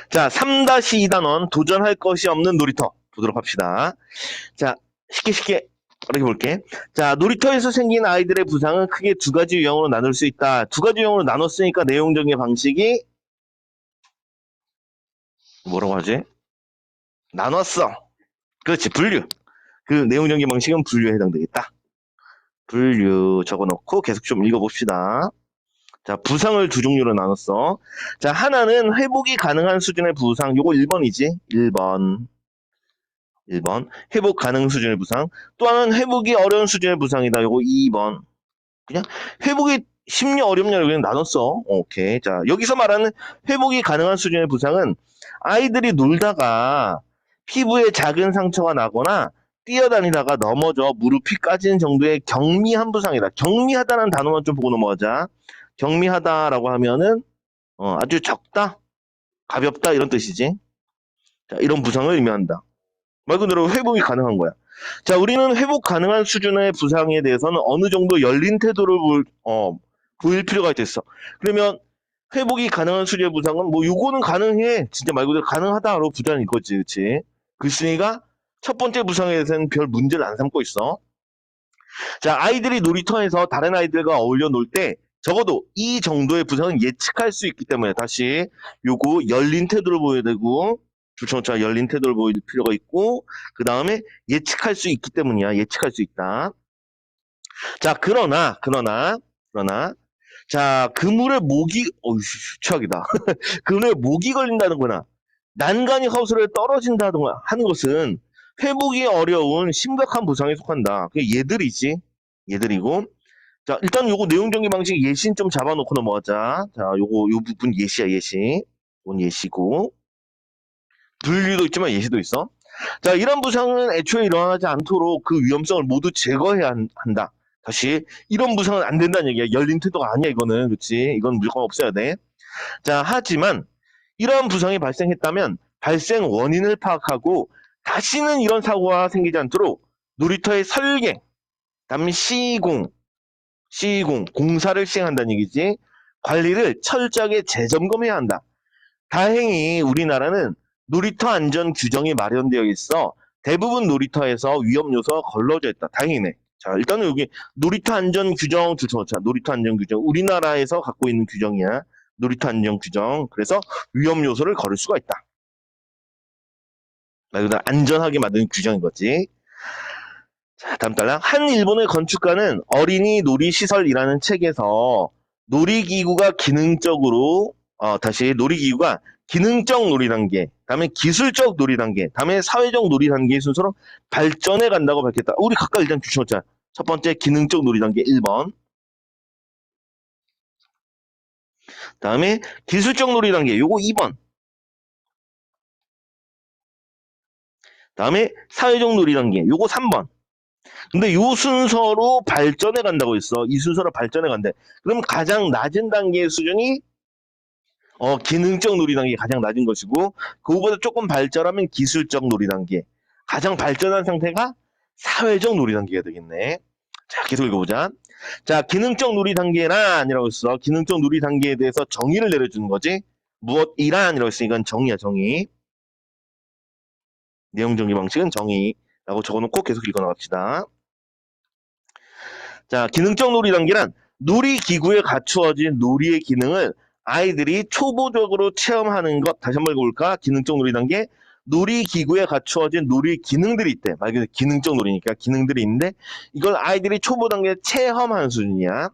자, 3-2단원 도전할 것이 없는 놀이터 보도록 합시다. 자, 쉽게 어떻게 볼게. 자, 놀이터에서 생긴 아이들의 부상은 크게 두 가지 유형으로 나눌 수 있다. 두 가지 유형으로 나눴으니까 내용적인 방식이 뭐라고 하지? 나눴어. 그렇지, 분류. 그 내용적인 방식은 분류에 해당되겠다. 분류 적어놓고 계속 좀 읽어봅시다. 자, 부상을 두 종류로 나눴어. 자, 하나는 회복이 가능한 수준의 부상. 요거 1번이지. 1번. 회복 가능 수준의 부상. 또 하나는 회복이 어려운 수준의 부상이다. 요거 2번. 그냥 회복이 쉽냐 어렵냐를 그냥 나눴어. 오케이. 자, 여기서 말하는 회복이 가능한 수준의 부상은 아이들이 놀다가 피부에 작은 상처가 나거나 뛰어다니다가 넘어져 무릎이 까지는 정도의 경미한 부상이다. 경미하다는 단어만 좀 보고 넘어가자. 경미하다라고 하면은 아주 적다, 가볍다 이런 뜻이지. 자, 이런 부상을 의미한다. 말 그대로 회복이 가능한 거야. 자, 우리는 회복 가능한 수준의 부상에 대해서는 어느 정도 열린 태도를 보일 필요가 있겠어. 그러면 회복이 가능한 수준의 부상은 뭐 요거는 가능해. 진짜 말 그대로 가능하다로 부자는 이거지. 그치? 글쓴이가 첫 번째 부상에 대해서는 별 문제를 안 삼고 있어. 자, 아이들이 놀이터에서 다른 아이들과 어울려 놀 때 적어도 이 정도의 부상은 예측할 수 있기 때문에 다시 요거 열린 태도를 보여야 되고 주청자 열린 태도를 보일 필요가 있고 그 다음에 예측할 수 있기 때문이야. 예측할 수 있다. 자, 그러나 자, 그물에 모기 최악이다. 그물에 모기 걸린다는거나 난간이 허술에 떨어진다든가 하는 것은 회복이 어려운 심각한 부상에 속한다. 그게 얘들이지. 얘들이고. 자, 일단 요거 내용정리 방식 예시는 좀 잡아놓고 넘어가자. 자, 요 부분 예시야, 예시. 이건 예시고. 분류도 있지만 예시도 있어. 자, 이런 부상은 애초에 일어나지 않도록 그 위험성을 모두 제거해야 한다. 다시, 이런 부상은 안 된다는 얘기야. 열린 태도가 아니야, 이거는. 그치? 이건 무조건 없어야 돼. 자, 하지만, 이러한 부상이 발생했다면, 발생 원인을 파악하고, 다시는 이런 사고가 생기지 않도록 놀이터의 설계, 다음에 공사를 시행한다는 얘기지. 관리를 철저하게 재점검해야 한다. 다행히 우리나라는 놀이터 안전 규정이 마련되어 있어 대부분 놀이터에서 위험 요소가 걸러져 있다. 다행이네. 자, 일단은 여기 놀이터 안전 규정 주소자 놀이터 안전 규정 우리나라에서 갖고 있는 규정이야. 놀이터 안전 규정. 그래서 위험 요소를 걸을 수가 있다. 말 그대로 안전하게 만드는 규정인 거지. 자, 다음 달랑 한 일본의 건축가는 어린이 놀이시설이라는 책에서 놀이기구가 기능적으로 다시 놀이기구가 기능적 놀이 단계, 다음에 기술적 놀이 단계, 다음에 사회적 놀이 단계의 순서로 발전해 간다고 밝혔다. 우리 각각 일단 주셔자. 첫 번째 기능적 놀이 단계 1번. 다음에 기술적 놀이 단계 요거 2번. 다음에 사회적 놀이 단계 요거 3번. 근데 요 순서로 발전해 간다고 했어. 이 순서로 발전해 간대. 그럼 가장 낮은 단계의 수준이 기능적 놀이 단계 가장 낮은 것이고 그거보다 조금 발전하면 기술적 놀이 단계. 가장 발전한 상태가 사회적 놀이 단계가 되겠네. 자, 계속 읽어보자. 자, 기능적 놀이 단계란이라고 했어. 기능적 놀이 단계에 대해서 정의를 내려주는 거지. 무엇이란이라고 했으니까 정의야, 정의. 내용 정의 방식은 정의라고 적어놓고 계속 읽어나갑시다. 자, 기능적 놀이 단계란 놀이기구에 갖추어진 놀이의 기능을 아이들이 초보적으로 체험하는 것. 다시 한번 읽어볼까? 기능적 놀이 단계. 놀이기구에 갖추어진 놀이 기능들이 있대. 말 그대로 기능적 놀이니까 기능들이 있는데 이걸 아이들이 초보 단계에 체험하는 수준이야.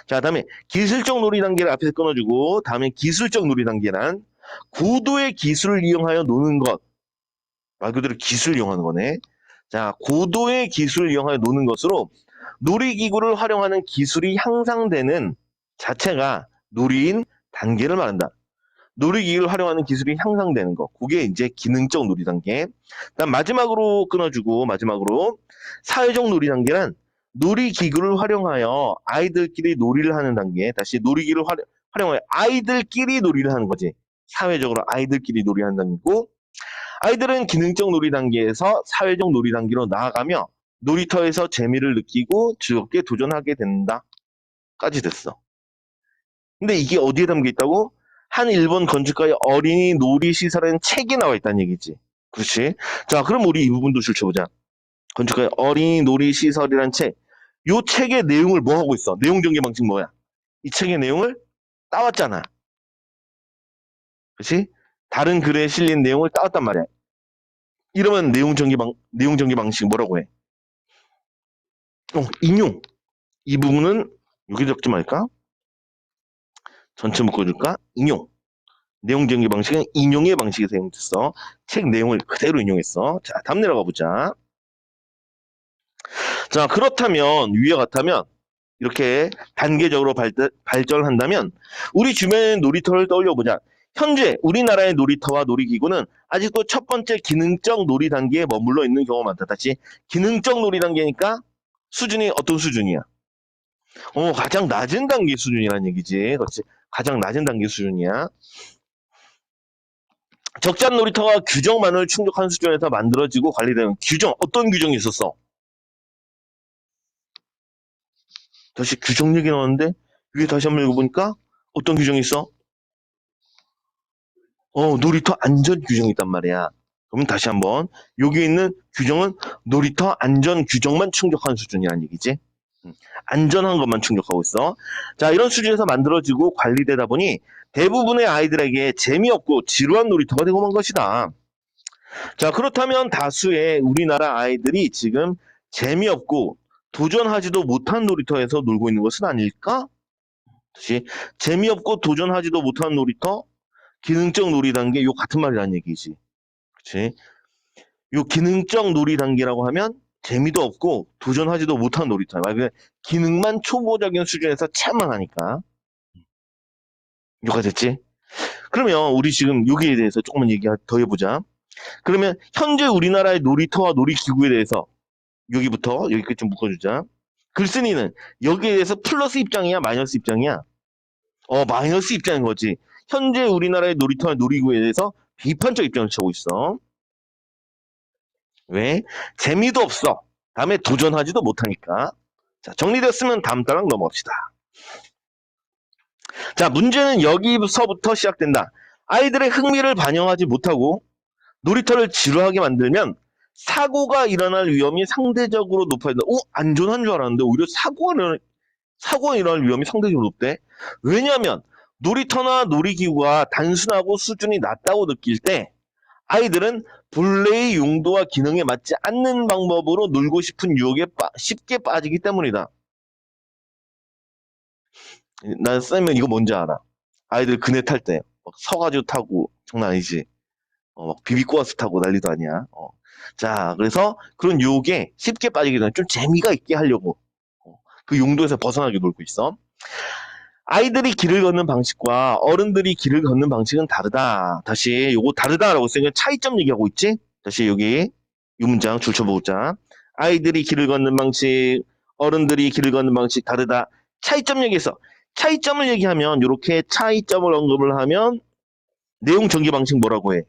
자, 다음에 기술적 놀이 단계를 앞에서 끊어주고 다음에 기술적 놀이 단계란 고도의 기술을 이용하여 노는 것. 말 그대로 기술을 이용하는 거네. 자, 고도의 기술을 이용하여 노는 것으로 놀이기구를 활용하는 기술이 향상되는 자체가 놀이인 단계를 말한다. 놀이기구를 활용하는 기술이 향상되는 거. 그게 이제 기능적 놀이 단계. 다음 마지막으로 끊어주고 마지막으로 사회적 놀이 단계는 놀이기구를 활용하여 아이들끼리 놀이를 하는 단계. 다시 놀이기구를 활용하여 아이들끼리 놀이를 하는 거지. 사회적으로 아이들끼리 놀이하는 단계고 아이들은 기능적 놀이 단계에서 사회적 놀이 단계로 나아가며 놀이터에서 재미를 느끼고 즐겁게 도전하게 된다. 까지 됐어. 근데 이게 어디에 담겨 있다고? 한 일본 건축가의 어린이 놀이시설에는 책이 나와 있다는 얘기지. 그렇지? 자, 그럼 우리 이 부분도 줄쳐보자. 건축가의 어린이 놀이시설이란 책. 요 책의 내용을 뭐 하고 있어? 내용 전개 방식 뭐야? 이 책의 내용을 따왔잖아. 그렇지? 다른 글에 실린 내용을 따왔단 말이야. 이러면 내용 전개 방식 뭐라고 해? 인용. 이 부분은 여기 적지 말까? 전체 묶어줄까? 인용. 내용 전개 방식은 인용의 방식이 사용됐어. 책 내용을 그대로 인용했어. 자, 다음 내려가 보자. 자, 그렇다면 위와 같다면 이렇게 단계적으로 발전한다면 우리 주변의 놀이터를 떠올려보자. 현재 우리나라의 놀이터와 놀이기구는 아직도 첫 번째 기능적 놀이 단계에 머물러 있는 경우가 많다. 다시 기능적 놀이 단계니까 수준이 어떤 수준이야? 가장 낮은 단계 수준이라는 얘기지. 그렇지. 가장 낮은 단계 수준이야. 적자 놀이터가 규정만을 충족한 수준에서 만들어지고 관리되는 규정. 어떤 규정이 있었어? 다시 규정 얘기 나왔는데 위에 다시 한번 읽어보니까 어떤 규정이 있어? 놀이터 안전 규정이 있단 말이야. 그럼 다시 한번 여기 있는 규정은 놀이터 안전 규정만 충족한 수준이라는 얘기지. 안전한 것만 충족하고 있어. 자, 이런 수준에서 만들어지고 관리되다 보니 대부분의 아이들에게 재미없고 지루한 놀이터가 되고 만 것이다. 자, 그렇다면 다수의 우리나라 아이들이 지금 재미없고 도전하지도 못한 놀이터에서 놀고 있는 것은 아닐까? 다시 재미없고 도전하지도 못한 놀이터, 기능적 놀이 단계 요 같은 말이라는 얘기지. 그렇지? 요 기능적 놀이 단계라고 하면 재미도 없고 도전하지도 못한 놀이터야. 말 기능만 초보적인 수준에서 참만 하니까. 요가 됐지? 그러면 우리 지금 여기에 대해서 조금만 얘기 더 해보자. 그러면 현재 우리나라의 놀이터와 놀이기구에 대해서 여기부터 여기까지 좀 묶어주자. 글쓴이는 여기에 대해서 플러스 입장이야, 마이너스 입장이야? 마이너스 입장인 거지. 현재 우리나라의 놀이터와 놀이기구에 대해서 비판적 입장을 쳐고 있어. 왜? 재미도 없어. 다음에 도전하지도 못하니까. 자, 정리됐으면 다음 단락 넘어갑시다. 자, 문제는 여기서부터 시작된다. 아이들의 흥미를 반영하지 못하고 놀이터를 지루하게 만들면 사고가 일어날 위험이 상대적으로 높아진다. 안전한 줄 알았는데 오히려 사고가 일어날 위험이 상대적으로 높대. 왜냐하면 놀이터나 놀이기구가 단순하고 수준이 낮다고 느낄 때 아이들은 본래의 용도와 기능에 맞지 않는 방법으로 놀고 싶은 유혹에 쉽게 빠지기 때문이다. 난 쌤은 이거 뭔지 알아. 아이들 그네 탈 때 서가지고 타고 장난 아니지. 막 비비꼬아스 타고 난리도 아니야. 자, 그래서 그런 유혹에 쉽게 빠지기 전에 좀 재미가 있게 하려고 그 용도에서 벗어나게 놀고 있어. 아이들이 길을 걷는 방식과 어른들이 길을 걷는 방식은 다르다. 다시 요거 다르다라고 쓰니까 차이점 얘기하고 있지? 다시 여기 이 문장 줄쳐보자. 아이들이 길을 걷는 방식, 어른들이 길을 걷는 방식 다르다. 차이점 얘기해서 차이점을 얘기하면 이렇게 차이점을 언급을 하면 내용 전개 방식 뭐라고 해?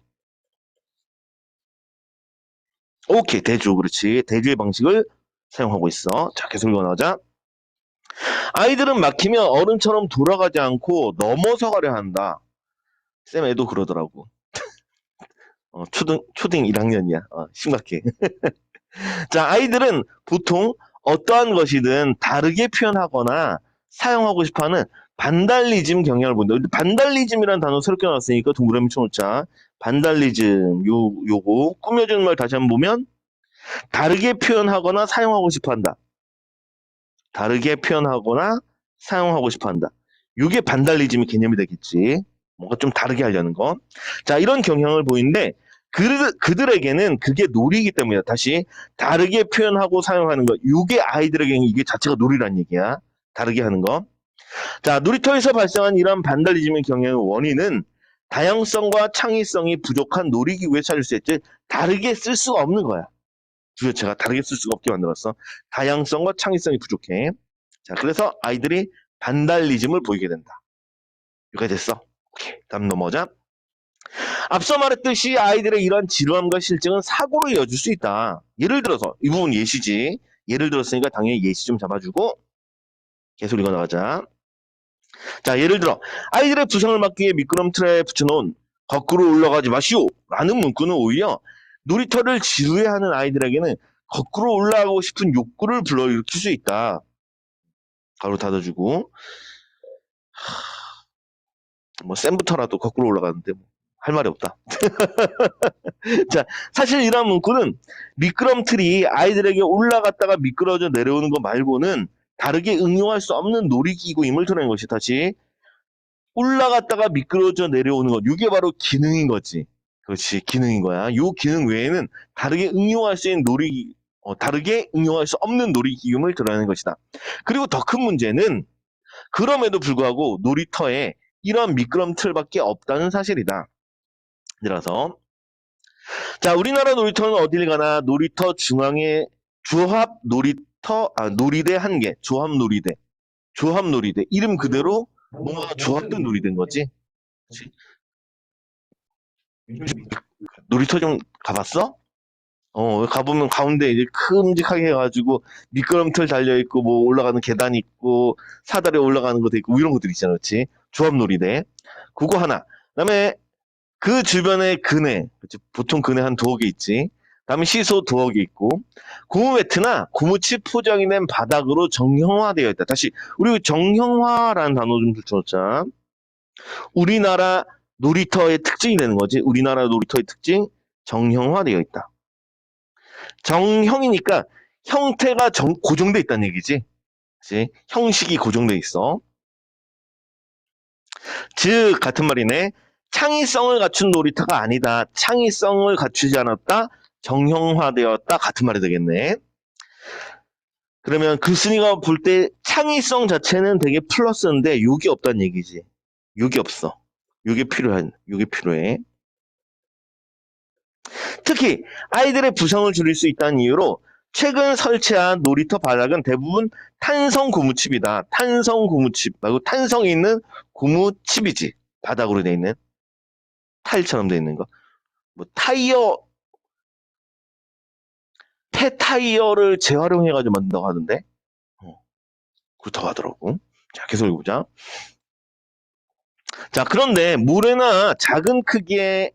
오케이, 대조. 그렇지. 대조의 방식을 사용하고 있어. 자, 계속 읽어나가자. 아이들은 막히면 어른처럼 돌아가지 않고 넘어서 가려 한다. 쌤 애도 그러더라고. 초등 1학년이야. 심각해. 자, 아이들은 보통 어떠한 것이든 다르게 표현하거나 사용하고 싶어하는 반달리즘 경향을 본다. 반달리즘이라는 단어 새롭게 나왔으니까 동그라미 쳐놓자. 반달리즘, 요거 꾸며주는 말 다시 한번 보면 다르게 표현하거나 사용하고 싶어한다. 다르게 표현하거나 사용하고 싶어한다. 이게 반달리즘의 개념이 되겠지. 뭔가 좀 다르게 하려는 거. 자, 이런 경향을 보이는데 그들에게는 그게 놀이기 때문이다. 다시 다르게 표현하고 사용하는 거. 이게 아이들에게는 이게 자체가 놀이란 얘기야. 다르게 하는 거. 자, 놀이터에서 발생한 이런 반달리즘의 경향의 원인은 다양성과 창의성이 부족한 놀이기구에 찾을 수 있지 다르게 쓸 수가 없는 거야. 주제가 다르게 쓸 수가 없게 만들었어. 다양성과 창의성이 부족해. 자, 그래서 아이들이 반달리즘을 보이게 된다. 여기까지 됐어. 오케이, 다음 넘어가자. 앞서 말했듯이 아이들의 이러한 지루함과 실증은 사고로 이어질 수 있다. 예를 들어서 이 부분 예시지. 예를 들었으니까 당연히 예시 좀 잡아주고 계속 읽어나가자. 자, 예를 들어 아이들의 부상을 막기 위해 미끄럼틀에 붙여놓은 거꾸로 올라가지 마시오 라는 문구는 오히려 놀이터를 지루해하는 아이들에게는 거꾸로 올라가고 싶은 욕구를 불러일으킬 수 있다. 가로 닫아주고 뭐 쌤부터라도 거꾸로 올라가는데 뭐 할 말이 없다. 자, 사실 이러한 문구는 미끄럼틀이 아이들에게 올라갔다가 미끄러져 내려오는 것 말고는 다르게 응용할 수 없는 놀이기구임을 드러낸 것이 다시 올라갔다가 미끄러져 내려오는 것. 이게 바로 기능인 거지. 그렇지, 기능인 거야. 이 기능 외에는 다르게 응용할 수 있는 다르게 응용할 수 없는 놀이기구임을 드러내는 것이다. 그리고 더 큰 문제는 그럼에도 불구하고 놀이터에 이런 미끄럼틀밖에 없다는 사실이다. 들어서 자, 우리나라 놀이터는 어딜 가나 놀이터 중앙에 놀이대 한 개, 조합 놀이대. 이름 그대로 뭔가 조합된 놀이대인 거지. 그치? 놀이터 좀 가봤어? 가보면 가운데 이제 큼직하게 해가지고 미끄럼틀 달려있고, 뭐 올라가는 계단 있고, 사다리 올라가는 것도 있고, 뭐 이런 것들 있잖아, 그렇지? 조합 놀이대. 그거 하나. 그다음에 그 주변에 그네, 그치? 보통 그네 한 두어 개 있지. 그다음에 시소 두어 개 있고, 고무 매트나 고무칩 포장이 된 바닥으로 정형화되어 있다. 다시 우리 정형화라는 단어 좀 붙여놓자. 우리나라 놀이터의 특징이 되는 거지. 우리나라 놀이터의 특징, 정형화되어 있다. 정형이니까 형태가 고정돼 있다는 얘기지. 그치? 형식이 고정돼 있어. 즉 같은 말이네. 창의성을 갖춘 놀이터가 아니다. 창의성을 갖추지 않았다. 정형화되었다. 같은 말이 되겠네. 그러면 글쓴이가 볼 때 창의성 자체는 되게 플러스인데 욕이 없다는 얘기지. 욕이 없어. 욕이 필요해. 특히 아이들의 부상을 줄일 수 있다는 이유로 최근 설치한 놀이터 바닥은 대부분 탄성 고무칩이다. 탄성 고무칩 말고 탄성이 있는 고무칩이지. 바닥으로 돼 있는 타일처럼 돼 있는 거. 뭐 폐타이어를 재활용해가지고 만든다고 하던데. 그렇다고 하더라고. 자, 계속 읽어보자. 자, 그런데 모래나 작은 크기의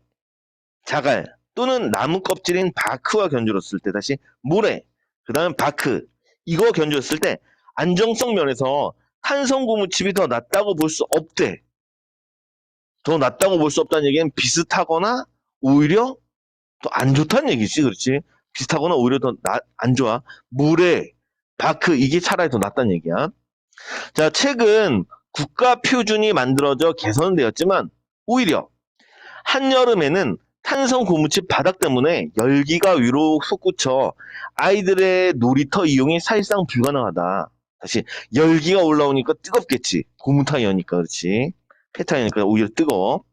자갈 또는 나무 껍질인 바크와 견주었을 때 다시 모래, 그 다음 바크 이거 견주었을 때 안정성 면에서 탄성 고무칩이 더 낫다고 볼 수 없대. 더 낫다고 볼 수 없다는 얘기는 비슷하거나 오히려 더 안 좋다는 얘기지, 그렇지? 비슷하거나 오히려 더 안 좋아. 모래, 바크 이게 차라리 더 낫다는 얘기야. 자, 최근 국가 표준이 만들어져 개선되었지만 오히려 한여름에는 탄성 고무칩 바닥 때문에 열기가 위로 솟구쳐 아이들의 놀이터 이용이 사실상 불가능하다. 다시 열기가 올라오니까 뜨겁겠지. 고무 타이어니까 그렇지. 폐타이어니까 오히려 뜨거워.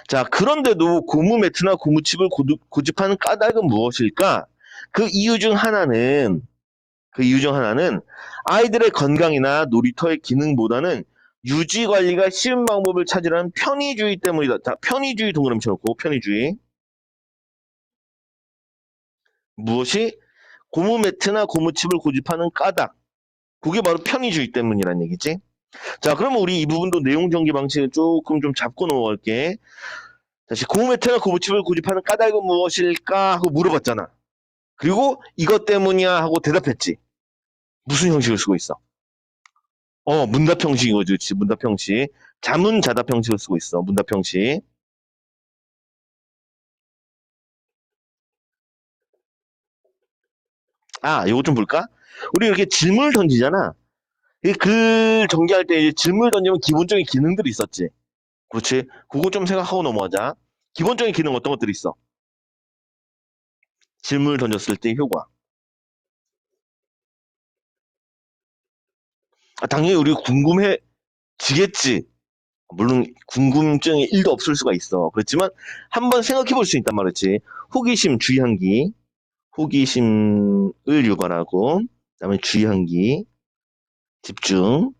자, 그런데도 고무 매트나 고무칩을 고집하는 까닭은 무엇일까? 그 이유 중 하나는 아이들의 건강이나 놀이터의 기능보다는 유지 관리가 쉬운 방법을 찾으라는 편의주의 때문이다. 자, 편의주의 동그라미 쳐놓고 편의주의. 무엇이? 고무 매트나 고무칩을 고집하는 까닭. 그게 바로 편의주의 때문이란 얘기지. 자, 그러면 우리 이 부분도 내용 전개 방식을 조금 좀 잡고 넘어갈게. 다시 고무 매트나 고무칩을 고집하는 까닭은 무엇일까 하고 물어봤잖아. 그리고 이것 때문이야 하고 대답했지. 무슨 형식을 쓰고 있어? 문답 형식인 거지, 그렇지? 문답 형식. 자문자답 형식을 쓰고 있어. 문답 형식. 이거 좀 볼까? 우리 이렇게 질문을 던지잖아. 글 전개할 때 이제 질문을 던지면 기본적인 기능들이 있었지. 그렇지? 그거 좀 생각하고 넘어가자. 기본적인 기능 어떤 것들이 있어? 질문을 던졌을 때 효과. 당연히 우리 궁금해지겠지. 물론 궁금증이 1도 없을 수가 있어. 그렇지만 한번 생각해 볼 수 있단 말이지. 호기심, 주의한기. 호기심을 유발하고 그다음에 주의한기, 집중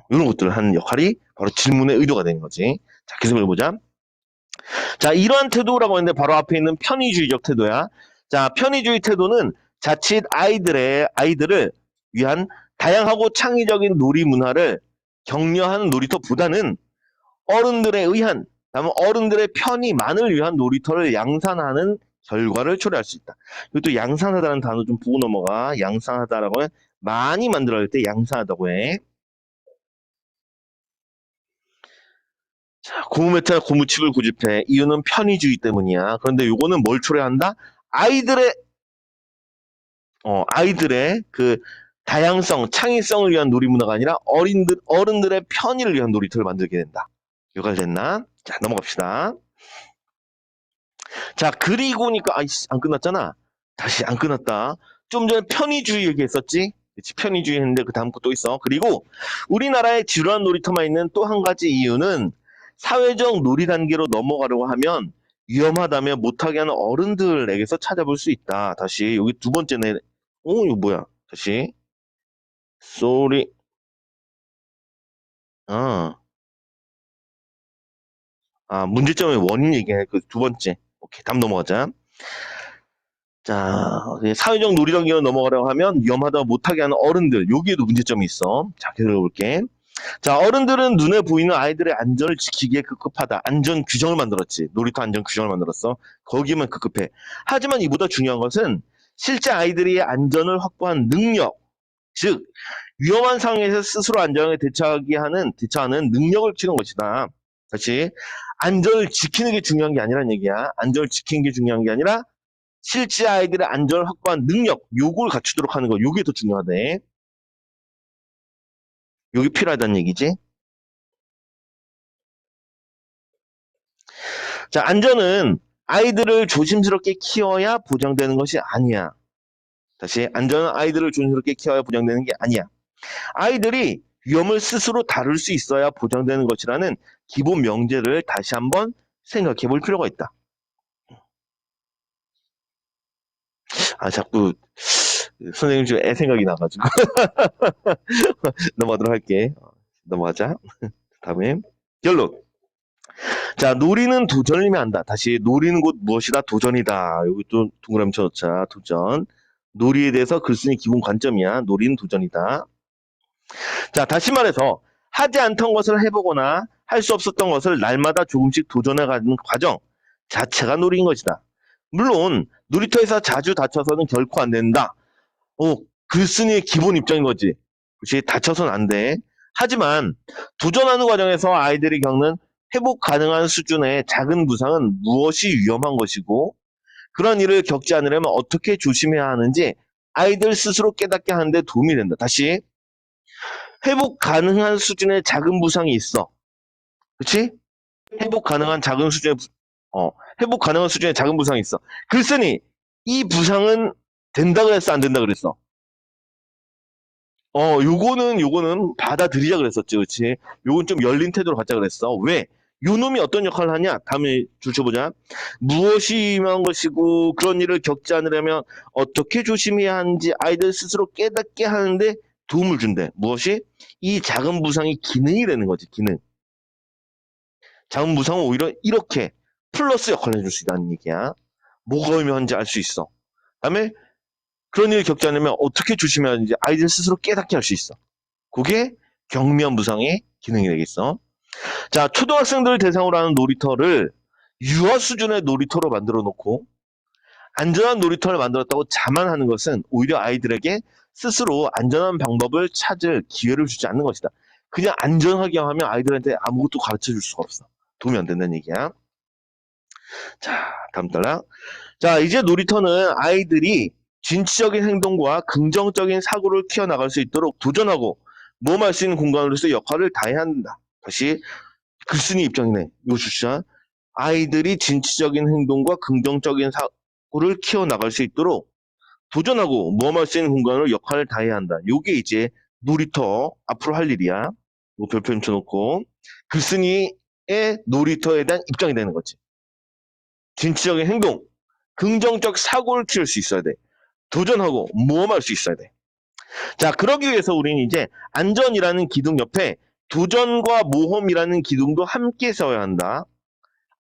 이런 것들을 하는 역할이 바로 질문의 의도가 되는 거지. 자, 계속 해보자. 자, 이러한 태도라고 했는데 바로 앞에 있는 편의주의적 태도야. 자, 편의주의 태도는 자칫 아이들을 위한 다양하고 창의적인 놀이 문화를 격려하는 놀이터보다는 어른들에 의한, 다음에 어른들의 편의만을 위한 놀이터를 양산하는 결과를 초래할 수 있다. 이것도 양산하다는 단어 좀 보고 넘어가. 양산하다라고 하면 많이 만들어야 할 때 양산하다고 해. 자, 고무메탈 고무칩을 고집해. 이유는 편의주의 때문이야. 그런데 요거는 뭘 초래한다? 아이들의 아이들의 그 다양성, 창의성을 위한 놀이문화가 아니라 어른들의 편의를 위한 놀이터를 만들게 된다. 요가됐나? 자, 넘어갑시다. 자, 그리고니까, 아이씨, 안 끝났잖아. 다시 안 끝났다. 좀 전에 편의주의 얘기했었지? 그치, 편의주의 했는데 그 다음 거 또 있어. 그리고 우리나라에 지루한 놀이터만 있는 또 한 가지 이유는 사회적 놀이 단계로 넘어가려고 하면 위험하다며 못하게 하는 어른들에게서 찾아볼 수 있다. 다시, 여기 두 번째네. 이거 뭐야? 다시. 쏘리. 아, 문제점의 원인 얘기해. 그 두 번째. 오케이, 다음 넘어가자. 자, 사회적 놀이 단계로 넘어가려고 하면 위험하다 못하게 하는 어른들. 여기에도 문제점이 있어. 자, 계속 읽어볼게. 자, 어른들은 눈에 보이는 아이들의 안전을 지키기에 급급하다. 안전 규정을 만들었지. 놀이터 안전 규정을 만들었어. 거기만 급급해. 하지만 이보다 중요한 것은 실제 아이들이 안전을 확보한 능력, 즉 위험한 상황에서 스스로 안전하게 대처하는 능력을 키우는 것이다. 다시 안전을 지키는 게 중요한 게 아니란 얘기야. 안전을 지키는 게 중요한 게 아니라 실제 아이들의 안전을 확보한 능력, 요걸 갖추도록 하는 거. 요게 더 중요하대. 요게 필요하다는 얘기지. 자, 안전은 아이들을 조심스럽게 키워야 보장되는 것이 아니야. 다시, 안전은 아이들을 조심스럽게 키워야 보장되는 게 아니야. 아이들이 위험을 스스로 다룰 수 있어야 보장되는 것이라는 기본 명제를 다시 한번 생각해 볼 필요가 있다. 자꾸 선생님 좀 애 생각이 나가지고 넘어가도록 할게. 넘어가자. 다음에 결론. 자, 놀이는 도전이면 한다. 다시 놀이는 곧 무엇이다? 도전이다. 여기 또 동그라미 쳐놓자. 도전. 놀이에 대해서 글쓴이 기본 관점이야. 놀이는 도전이다. 자, 다시 말해서 하지 않던 것을 해보거나 할 수 없었던 것을 날마다 조금씩 도전해가는 과정 자체가 놀이인 것이다. 물론 놀이터에서 자주 다쳐서는 결코 안 된다. 글쓴이의 기본 입장인 거지. 그렇지? 다쳐서는 안 돼. 하지만 도전하는 과정에서 아이들이 겪는 회복 가능한 수준의 작은 부상은 무엇이 위험한 것이고 그런 일을 겪지 않으려면 어떻게 조심해야 하는지 아이들 스스로 깨닫게 하는데 도움이 된다. 다시 회복 가능한 수준의 작은 부상이 있어. 그렇지? 회복 가능한 작은 수준의 어, 회복 가능한 수준의 작은 부상이 있어. 글쓴이 이 부상은 된다 그랬어, 안 된다 그랬어? 요거는 받아들이자 그랬었지, 그렇지? 요건 좀 열린 태도로 갖자 그랬어. 왜? 요 놈이 어떤 역할을 하냐? 다음에 줄쳐보자. 무엇이 위험한 것이고 그런 일을 겪지 않으려면 어떻게 조심해야 하는지 아이들 스스로 깨닫게 하는데 도움을 준대. 무엇이? 이 작은 부상이 기능이 되는 거지, 기능. 작은 부상은 오히려 이렇게 플러스 역할을 해줄 수 있다는 얘기야. 뭐가 의미한지 알 수 있어. 다음에 그런 일을 겪지 않으면 어떻게 조심해야 하는지 아이들 스스로 깨닫게 할 수 있어. 그게 경미한 부상의 기능이 되겠어. 자, 초등학생들 대상으로 하는 놀이터를 유아 수준의 놀이터로 만들어 놓고 안전한 놀이터를 만들었다고 자만하는 것은 오히려 아이들에게 스스로 안전한 방법을 찾을 기회를 주지 않는 것이다. 그냥 안전하게 하면 아이들한테 아무것도 가르쳐 줄 수가 없어. 도움이 안 된다는 얘기야. 자, 다음 단락. 자, 이제 놀이터는 아이들이 진취적인 행동과 긍정적인 사고를 키워나갈 수 있도록 도전하고 모험할 수 있는 공간으로서 역할을 다해야 한다. 다시 글쓴이 입장이네. 이거 주시자. 아이들이 진취적인 행동과 긍정적인 사고를 키워나갈 수 있도록 도전하고 모험할 수 있는 공간으로 역할을 다해야 한다. 요게 이제 놀이터 앞으로 할 일이야. 뭐 별표 쳐놓고 글쓴이의 놀이터에 대한 입장이 되는 거지. 진취적인 행동, 긍정적 사고를 키울 수 있어야 돼. 도전하고 모험할 수 있어야 돼. 자, 그러기 위해서 우리는 이제 안전이라는 기둥 옆에 도전과 모험이라는 기둥도 함께 써야 한다.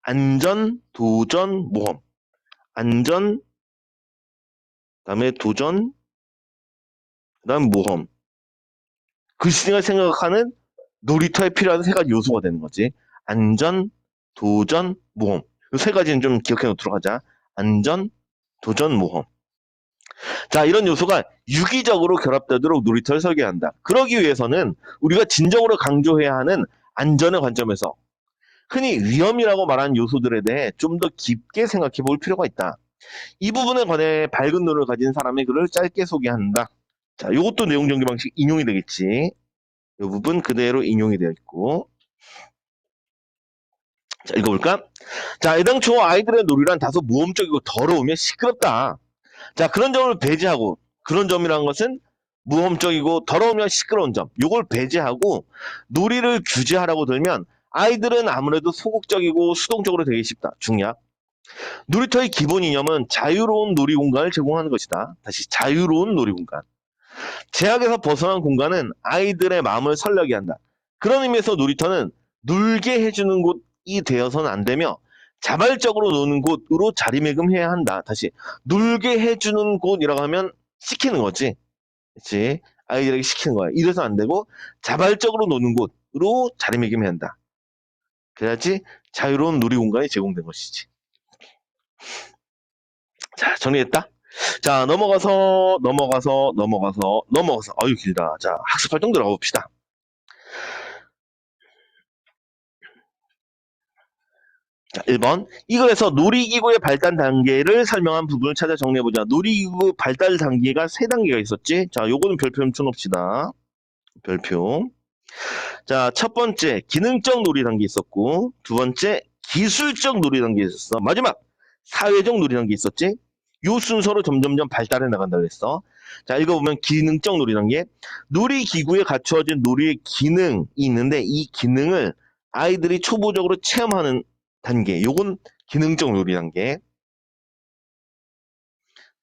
안전, 도전, 모험. 안전, 그다음에 도전, 그다음 모험. 글쓴이가 생각하는 놀이터에 필요한 세 가지 요소가 되는 거지. 안전, 도전, 모험. 이 세 가지는 좀 기억해 놓도록 하자. 안전, 도전, 모험. 자, 이런 요소가 유기적으로 결합되도록 놀이터를 설계한다. 그러기 위해서는 우리가 진정으로 강조해야 하는 안전의 관점에서 흔히 위험이라고 말하는 요소들에 대해 좀 더 깊게 생각해 볼 필요가 있다. 이 부분에 관해 밝은 눈을 가진 사람의 글을 짧게 소개한다. 자, 이것도 내용 전개 방식 인용이 되겠지. 이 부분 그대로 인용이 되어 있고. 자, 읽어볼까? 자, 애당초 아이들의 놀이란 다소 모험적이고 더러우며 시끄럽다. 자, 그런 점을 배제하고, 그런 점이란 것은 모험적이고 더러우며 시끄러운 점, 요걸 배제하고 놀이를 규제하라고 들면 아이들은 아무래도 소극적이고 수동적으로 되기 쉽다. 중약. 놀이터의 기본 이념은 자유로운 놀이 공간을 제공하는 것이다. 다시 자유로운 놀이 공간. 제약에서 벗어난 공간은 아이들의 마음을 설레게 한다. 그런 의미에서 놀이터는 놀게 해주는 곳이 되어서는 안 되며 자발적으로 노는 곳으로 자리매김해야 한다. 다시 놀게 해주는 곳이라고 하면 시키는 거지. 그렇지? 아이들에게 시키는 거야. 이래서 안 되고 자발적으로 노는 곳으로 자리매김해야 한다. 그래야지 자유로운 놀이 공간이 제공된 것이지. 자, 정리했다. 자, 넘어가서. 아유, 길다. 자, 학습 활동 들어가 봅시다. 자, 1번. 이 글에서 놀이기구의 발달 단계를 설명한 부분을 찾아 정리해보자. 놀이기구 발달 단계가 3단계가 있었지? 자, 요거는 별표 좀 쳐놓읍시다. 별표. 자, 첫 번째, 기능적 놀이 단계 있었고, 두 번째, 기술적 놀이 단계 있었어. 마지막, 사회적 놀이 단계 있었지? 요 순서로 점점점 발달해 나간다고 했어. 자, 읽어보면 기능적 놀이 단계. 놀이기구에 갖추어진 놀이의 기능이 있는데, 이 기능을 아이들이 초보적으로 체험하는 단계. 요건 기능적 놀이 단계.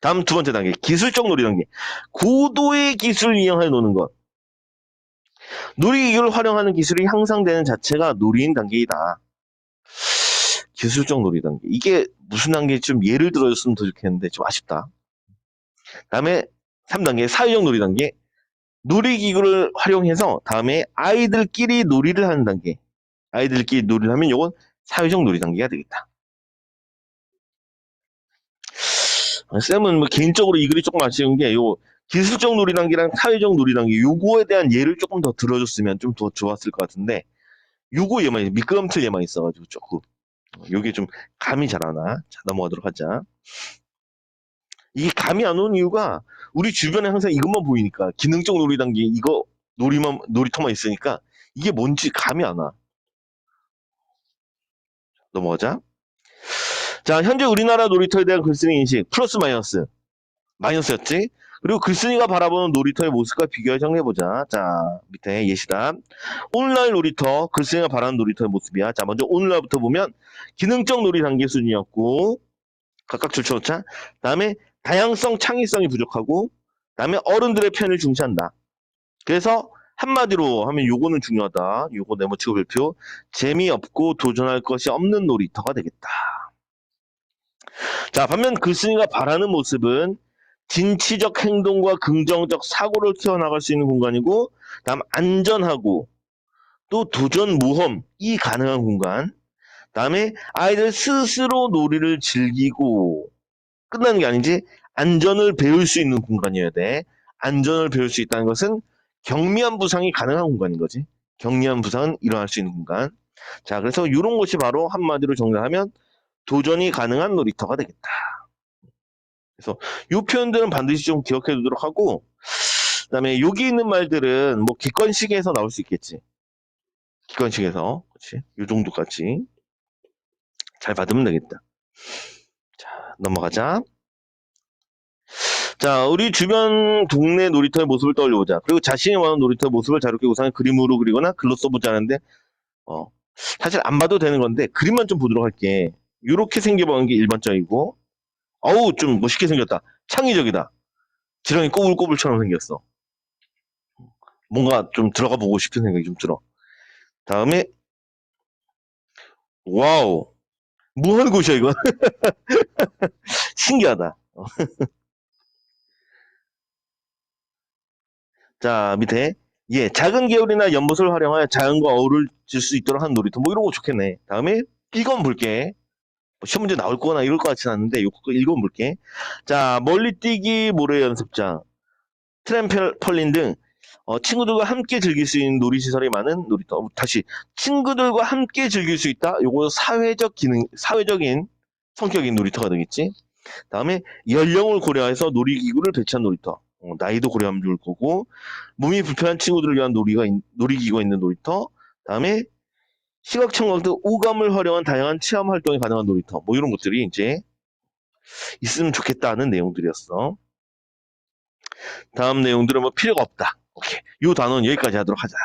다음 두 번째 단계, 기술적 놀이 단계. 고도의 기술을 이용하여 노는 것. 놀이기구를 활용하는 기술이 향상되는 자체가 놀이인 단계이다. 기술적 놀이 단계. 이게 무슨 단계인지 좀 예를 들어줬으면 더 좋겠는데 좀 아쉽다. 다음에 3단계, 사회적 놀이 단계. 놀이기구를 활용해서 다음에 아이들끼리 놀이를 하는 단계. 아이들끼리 놀이를 하면 이건 사회적 놀이 단계가 되겠다. 쌤은 뭐 개인적으로 이 글이 조금 아쉬운 게 요 기술적 놀이 단계랑 사회적 놀이 단계 요거에 대한 예를 조금 더 들어줬으면 좀 더 좋았을 것 같은데 요거 얘만 미끄럼틀 얘만 있어가지고 조금 요게 좀 감이 잘 안 와. 자, 넘어가도록 하자. 이게 감이 안 오는 이유가 우리 주변에 항상 이것만 보이니까 기능적 놀이 단계 이거 놀이터만 있으니까 이게 뭔지 감이 안 와. 넘어가자. 자, 현재 우리나라 놀이터에 대한 글쓴이 인식 플러스 마이너스. 마이너스였지? 그리고 글쓴이가 바라보는 놀이터의 모습과 비교해 정리해보자. 자, 밑에 예시다. 오늘날 놀이터, 글쓴이가 바라는 놀이터의 모습이야. 자, 먼저 오늘날부터 보면 기능적 놀이 단계 수준이었고 각각 줄쳐놓자. 다음에 다양성, 창의성이 부족하고 다음에 어른들의 편을 중시한다. 그래서 한마디로 하면 요거는 중요하다. 요거 네모치고 별표. 재미없고 도전할 것이 없는 놀이터가 되겠다. 자, 반면 글쓴이가 바라는 모습은 진취적 행동과 긍정적 사고를 키워나갈 수 있는 공간이고 다음 안전하고 또 도전 모험이 가능한 공간. 다음에 아이들 스스로 놀이를 즐기고 끝나는 게 아니지 안전을 배울 수 있는 공간이어야 돼. 안전을 배울 수 있다는 것은 경미한 부상이 가능한 공간인 거지. 경미한 부상은 일어날 수 있는 공간. 자, 그래서 이런 것이 바로 한마디로 정리하면 도전이 가능한 놀이터가 되겠다. 그래서 이 표현들은 반드시 좀 기억해 두도록 하고 그다음에 여기 있는 말들은 뭐 객관식에서 나올 수 있겠지. 객관식에서 그렇지. 이 정도까지 잘 받으면 되겠다. 자, 넘어가자. 자, 우리 주변 동네 놀이터의 모습을 떠올려보자. 그리고 자신이 원하는 놀이터의 모습을 자유롭게 우선에 그림으로 그리거나 글로 써보자는데 사실 안 봐도 되는 건데 그림만 좀 보도록 할게. 이렇게 생겨보는 게 일반적이고 어우 좀 멋있게 생겼다. 창의적이다. 지렁이 꼬불꼬불처럼 생겼어. 뭔가 좀 들어가 보고 싶은 생각이 좀 들어. 다음에 와우 뭐 하는 곳이야 이거. 신기하다. 자 밑에 예, 작은 개울이나 연못을 활용하여 자연과 어우러질 수 있도록 하는 놀이터. 뭐 이런 거 좋겠네. 다음에 읽어본 볼게. 뭐 시험 문제 나올 거나 이럴 것 같진 않은데 이거 읽어본 볼게. 자, 멀리 뛰기 모래 연습장, 트램펄린 등 친구들과 함께 즐길 수 있는 놀이시설이 많은 놀이터. 다시 친구들과 함께 즐길 수 있다. 요거 사회적인 성격인 놀이터가 되겠지. 다음에 연령을 고려해서 놀이기구를 배치한 놀이터. 나이도 고려하면 좋을 거고, 몸이 불편한 친구들을 위한 놀이기구가 있는 놀이터. 다음에 시각, 청각 등 오감을 활용한 다양한 체험 활동이 가능한 놀이터. 뭐 이런 것들이 이제 있으면 좋겠다는 내용들이었어. 다음 내용들은 뭐 필요가 없다. 오케이. 이 단어는 여기까지 하도록 하자.